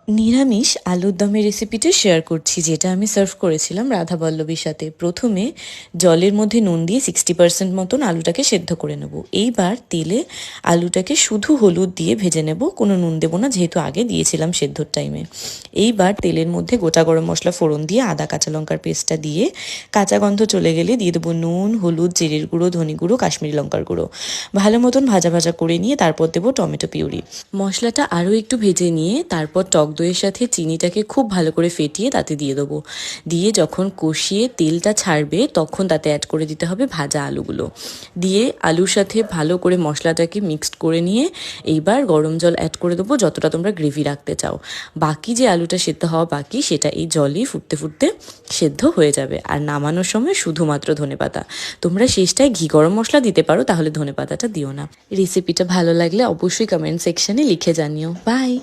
নিরামিষ আলুর দমের রেসিপিটা শেয়ার করছি, যেটা আমি সার্ভ করেছিলাম রাধা বল্লভীর সাথে। প্রথমে জলের মধ্যে নুন দিয়ে 60% মতন আলুটাকে সেদ্ধ করে নেব। এইবার তেলে আলুটাকে শুধু হলুদ দিয়ে ভেজে নেব, কোনো নুন দেবো না, যেহেতু আগে দিয়েছিলাম সেদ্ধর টাইমে। এইবার তেলের মধ্যে গোটা গরম মশলা ফোড়ন দিয়ে আদা কাঁচা লঙ্কার পেস্টটা দিয়ে কাঁচা গন্ধ চলে গেলে দিয়ে দেবো নুন, হলুদ, জিরের গুঁড়ো, ধনে গুঁড়ো, কাশ্মীরি লঙ্কার গুঁড়ো। ভালো মতন ভাজা ভাজা করে নিয়ে তারপর দেবো টমেটো পিউরি। মশলাটা আরও একটু ভেজে নিয়ে তারপর টক দইয়ের সাথে চিনিটাকে খুব ভালো করে ফেটিয়ে তাতে দিয়ে দেবো। দিয়ে যখন কষিয়ে তেলটা ছাড়বে তখন তাতে অ্যাড করে দিতে হবে ভাজা আলুগুলো। দিয়ে আলুর সাথে ভালো করে মশলাটাকে মিক্সড করে নিয়ে এইবার গরম জল অ্যাড করে দেবো, যতটা তোমরা গ্রেভি রাখতে চাও। বাকি যে আলুটা সেদ্ধ হওয়া বাকি, সেটা এই জলই ফুটতে ফুটতে সেদ্ধ হয়ে যাবে। আর নামানোর সময় শুধুমাত্র ধনেপাতা। তোমরা শেষটায় ঘি গরম মশলা দিতে পারো, তাহলে ধনেপাতাটা দিও না। রেসিপিটা ভালো লাগলে অবশ্যই কমেন্ট সেকশনে লিখে জানিও। বাই।